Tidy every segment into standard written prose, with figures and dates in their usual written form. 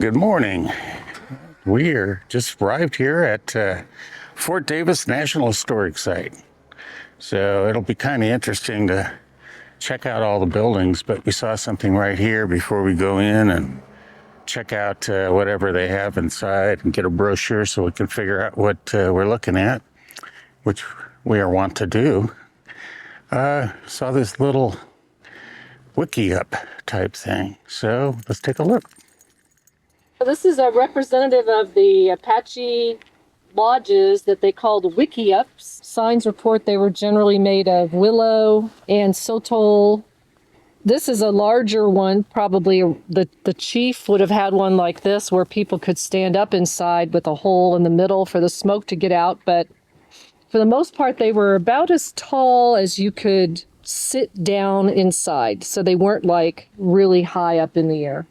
Good morning. We are just arrived here at Fort Davis National Historic Site. So it'll be kind of interesting to check out all the buildings, but we saw something right here before we go in and check out whatever they have inside and get a brochure so we can figure out what we're looking at, which we are wont to do. Saw this little wiki up type thing. So let's take a look. This is a representative of the Apache lodges that they called wiki-ups. Signs report they were generally made of willow and sotol. This is a larger one. Probably the chief would have had one like this where people could stand up inside with a hole in the middle for the smoke to get out. But for the most part, they were about as tall as you could sit down inside. So they weren't like really high up in the air.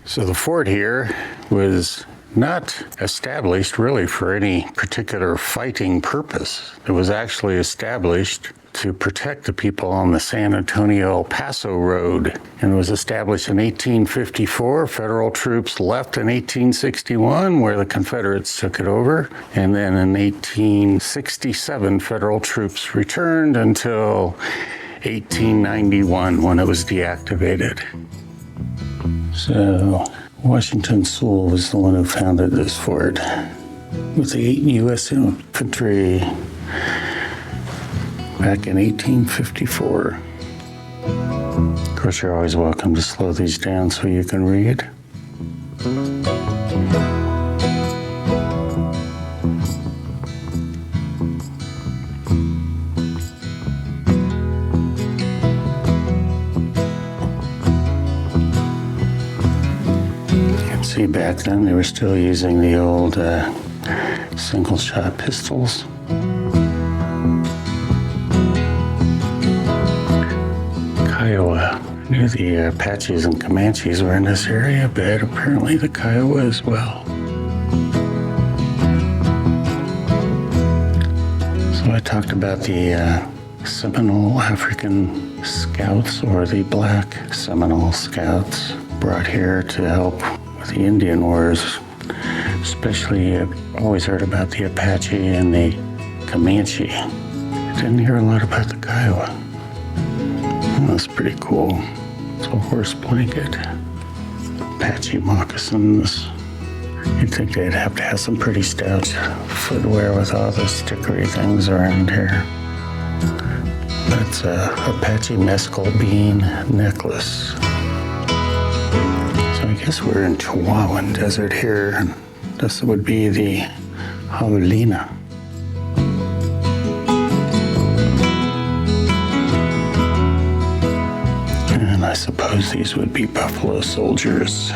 So the fort here was not established really for any particular fighting purpose. It was actually established to protect the people on the San Antonio El Paso Road, and it was established in 1854. Federal troops left in 1861, where the Confederates took it over, and then in 1867 federal troops returned until 1891 when it was deactivated. So Washington Sewell was the one who founded this fort with the 8 U.S. infantry back in 1854. Of course, you're always welcome to slow these down so you can read. See, back then they were still using the old single-shot pistols. Kiowa. I knew the Apaches and Comanches were in this area, but apparently the Kiowa as well. So I talked about the Seminole African Scouts, or the Black Seminole Scouts, brought here to help with the Indian Wars. Especially, I've always heard about the Apache and the Comanche. I didn't hear a lot about the Kiowa. Well, that's pretty cool. It's a horse blanket. Apache moccasins. You'd think they'd have to have some pretty stout footwear with all the stickery things around here. That's a Apache mescal bean necklace. So I guess we're in Chihuahuan Desert here, and this would be the javelina. And I suppose these would be buffalo soldiers.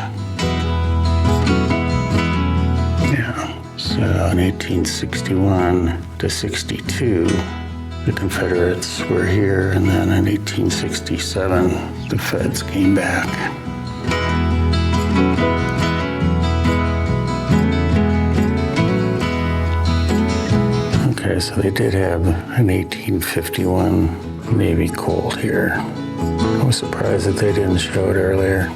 Yeah, so in 1861 to 62, the Confederates were here, and then in 1867, the Feds came back. Okay, so they did have an 1851 Navy Colt here. I was surprised that they didn't show it earlier.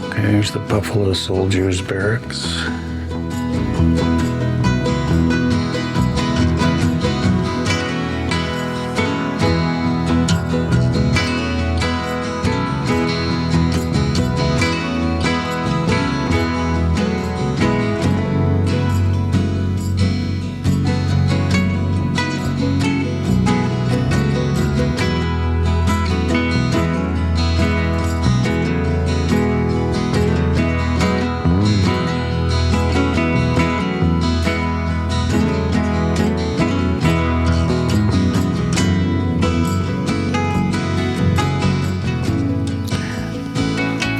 Okay, here's the Buffalo Soldiers Barracks.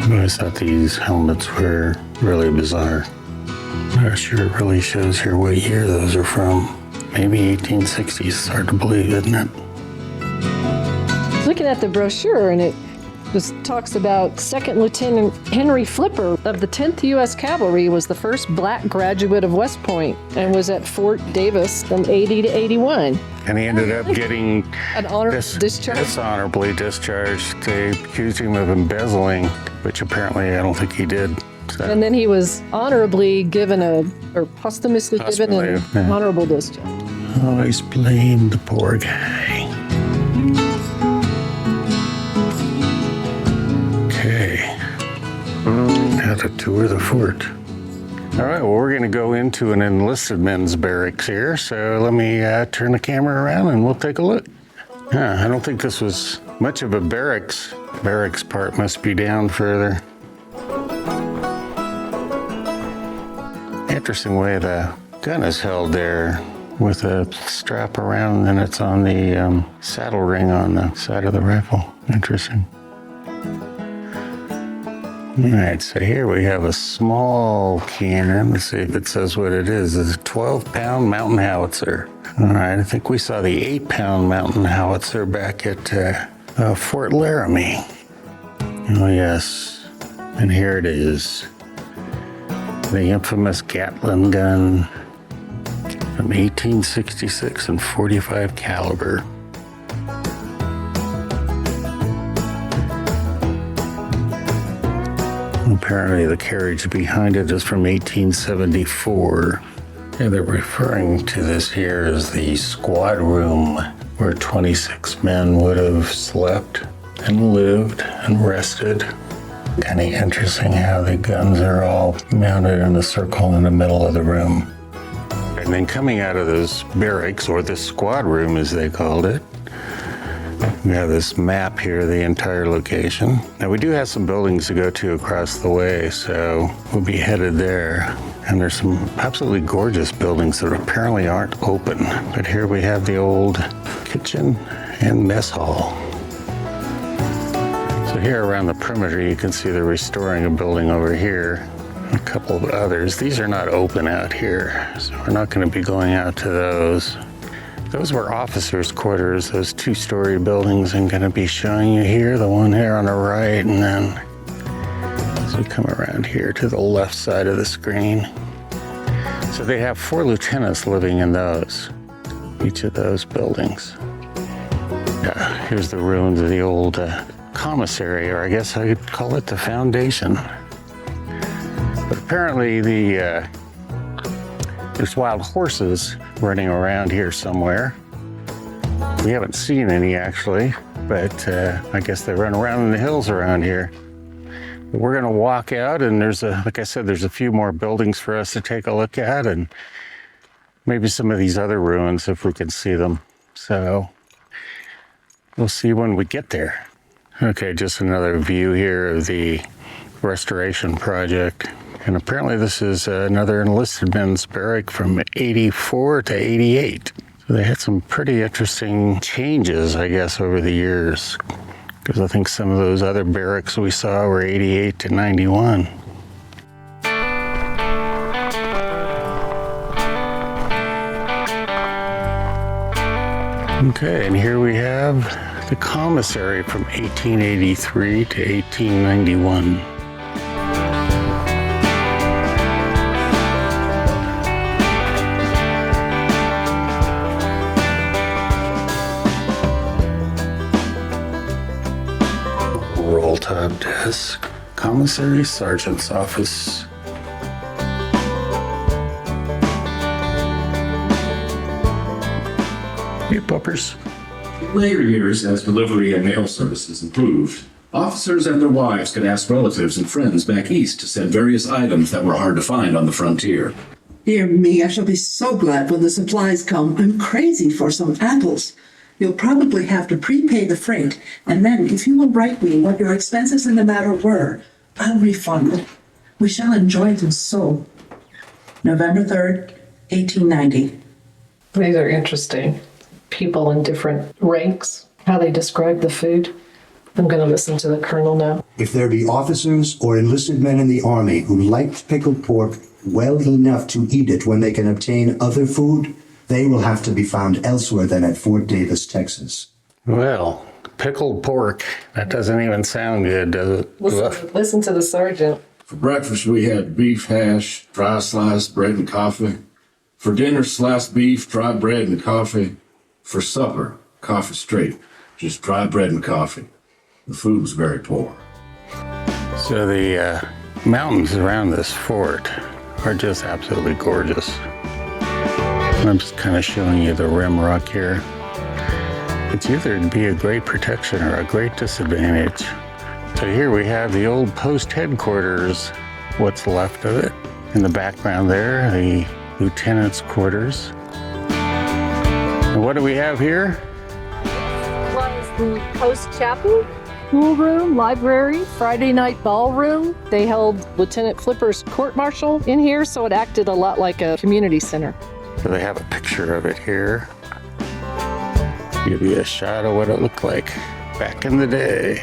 I always thought these helmets were really bizarre. Not sure it really shows here what year those are from. Maybe 1860s. It's hard to believe, isn't it? Looking at the brochure, and it This talks about Second Lieutenant Henry Flipper of the 10th U.S. Cavalry was the first black graduate of West Point and was at Fort Davis from 80 to 81. And he ended up getting An honorable discharge. dishonorably discharged. They accused him of embezzling, which apparently I don't think he did. So. And then he was honorably given posthumously given an honorable discharge. Always blame the poor guy. Okay. Now to tour the fort. All right, well, we're going to go into an enlisted men's barracks here. So let me turn the camera around and we'll take a look. I don't think this was much of a barracks. Barracks part must be down further. Interesting way the gun is held there with a strap around and it's on the saddle ring on the side of the rifle. Interesting. All right, so here we have a small cannon. Let's see if it says what it is. It's a 12-pound mountain howitzer. All right, I think we saw the 8-pound mountain howitzer back at Fort Laramie. Oh, yes. And here it is. The infamous Gatling gun from 1866 and .45 caliber. Apparently the carriage behind it is from 1874. And they're referring to this here as the squad room, where 26 men would have slept and lived and rested. Kind of interesting how the guns are all mounted in a circle in the middle of the room. And then coming out of those barracks, or the squad room as they called it, we have this map here, the entire location. Now we do have some buildings to go to across the way, so we'll be headed there. And there's some absolutely gorgeous buildings that apparently aren't open. But here we have the old kitchen and mess hall. So here around the perimeter, you can see they're restoring a building over here. A couple of others. These are not open out here, so we're not going to be going out to those. Those were officers' quarters, those two-story buildings I'm going to be showing you here, the one here on the right, and then as we come around here to the left side of the screen. So they have 4 lieutenants living in those, each of those buildings. Here's the ruins of the old commissary, or I guess I could call it the foundation. But apparently there's wild horses running around here somewhere. We haven't seen any actually, but I guess they run around in the hills around here. But we're gonna walk out and like I said, there's a few more buildings for us to take a look at and maybe some of these other ruins if we can see them. So we'll see when we get there. Okay, just another view here of the restoration project. And apparently this is another enlisted men's barrack from 84 to 88. So they had some pretty interesting changes, I guess, over the years. Because I think some of those other barracks we saw were 88 to 91. Okay, and here we have the commissary from 1883 to 1891. Roll-top desk, commissary sergeant's office. Hey, puppers. In later years, as delivery and mail services improved, officers and their wives could ask relatives and friends back east to send various items that were hard to find on the frontier. Dear me, I shall be so glad when the supplies come. I'm crazy for some apples. You'll probably have to prepay the freight, and then if you will write me what your expenses in the matter were, I'll refund it. We shall enjoy them so. November 3rd, 1890. These are interesting. People in different ranks, how they describe the food. I'm going to listen to the colonel now. If there be officers or enlisted men in the army who like pickled pork well enough to eat it when they can obtain other food, they will have to be found elsewhere than at Fort Davis, Texas. Well, Pickled pork. That doesn't even sound good, does it? Listen to the sergeant. For breakfast, we had beef hash, dry sliced bread and coffee. For dinner, sliced beef, dry bread and coffee. For supper, coffee straight, just dry bread and coffee. The food was very poor. So the mountains around this fort are just absolutely gorgeous. I'm just kind of showing you the rim rock here. It's either to be a great protection or a great disadvantage. So here we have the old post headquarters, what's left of it. In the background there, the lieutenant's quarters. And what do we have here? What is the post chapel? School room, library, Friday night ballroom. They held Lieutenant Flipper's court-martial in here, so it acted a lot like a community center. So they have a picture of it here. Give you a shot of what it looked like back in the day.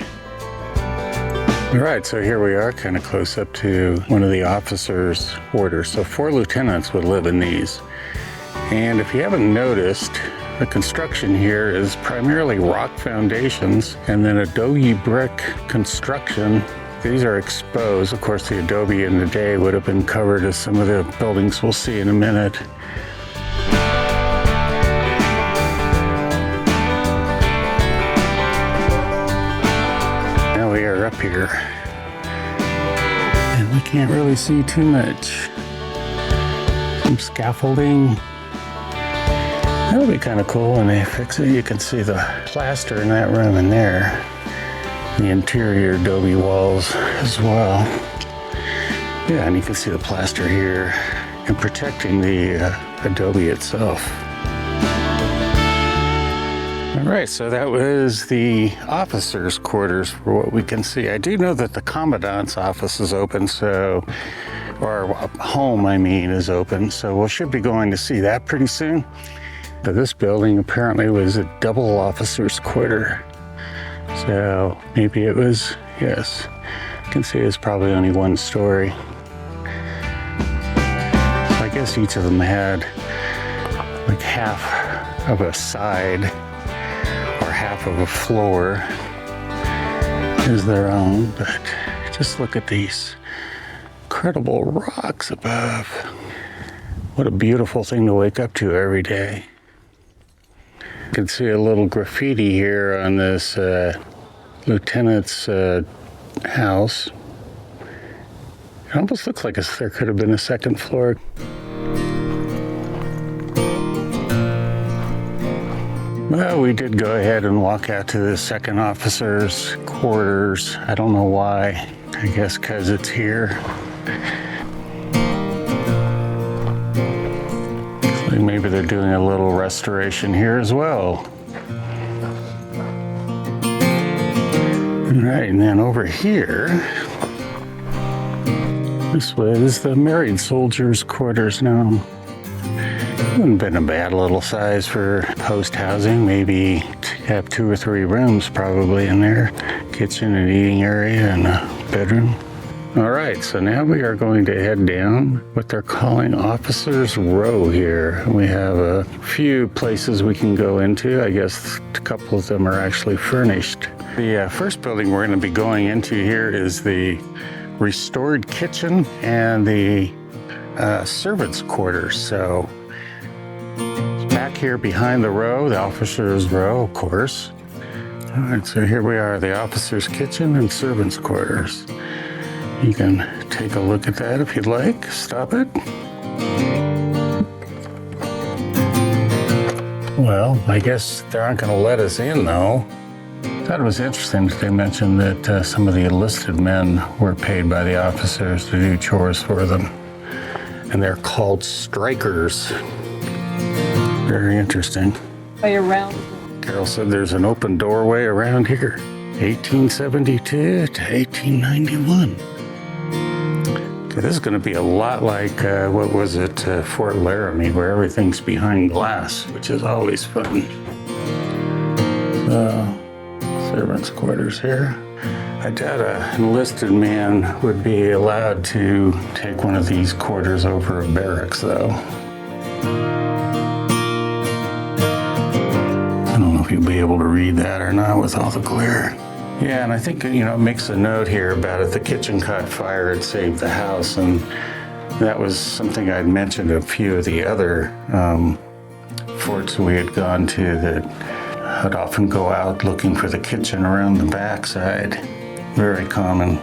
All right, so here we are, kind of close up to one of the officers' quarters. So 4 lieutenants would live in these. And if you haven't noticed, the construction here is primarily rock foundations and then adobe brick construction. These are exposed. Of course, the adobe in the day would have been covered as some of the buildings we'll see in a minute. Now we are up here and we can't really see too much. Some scaffolding. That'll be kind of cool when they fix it. You can see the plaster in that room in there. The interior adobe walls as well. Yeah, and you can see the plaster here and protecting the adobe itself. All right, so that was the officers' quarters for what we can see. I do know that the commandant's office is open, so, or home, I mean, is open. So we should be going to see that pretty soon. But this building apparently was a double officer's quarter. So maybe it was, yes, you can see it's probably only 1 story. So I guess each of them had like half of a side or half of a floor is their own. But just look at these incredible rocks above. What a beautiful thing to wake up to every day. You can see a little graffiti here on this lieutenant's house. It almost looks like there could have been a 2nd floor. Well, we did go ahead and walk out to the 2nd officer's quarters. I don't know why. I guess because it's here. Maybe they're doing a little restoration here as well. All right, and then over here, this was the married soldiers' quarters now. Wouldn't have been a bad little size for post housing. Maybe have 2 or 3 rooms probably in there. Kitchen and eating area and a bedroom. All right, so now we are going to head down what they're calling Officers Row here. We have a few places we can go into. I guess a couple of them are actually furnished. The first building we're going to be going into here is the restored kitchen and the servants' quarters. So back here behind the row, the officers' row, of course. All right, so here we are, the officers' kitchen and servants' quarters. You can take a look at that if you'd like. Stop it. Well, I guess they aren't going to let us in, though. I thought it was interesting that they mentioned that some of the enlisted men were paid by the officers to do chores for them. And they're called strikers. Very interesting. Way around. Carol said there's an open doorway around here. 1872 to 1891. Okay, this is going to be a lot like, what was it, Fort Laramie, where everything's behind glass, which is always fun. Servants' quarters here. I doubt an enlisted man would be allowed to take one of these quarters over a barracks, though. I don't know if you'll be able to read that or not with all the glare. Yeah, and I think, it makes a note here about if the kitchen caught fire, it saved the house. And that was something I'd mentioned a few of the other forts we had gone to that I'd often go out looking for the kitchen around the backside. Very common.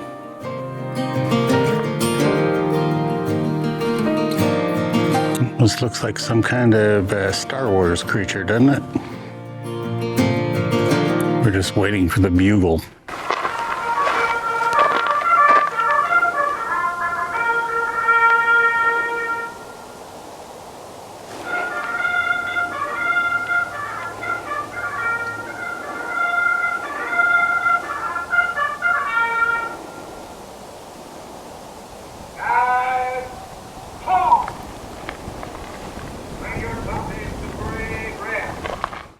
This looks like some kind of Star Wars creature, doesn't it? We're just waiting for the bugle.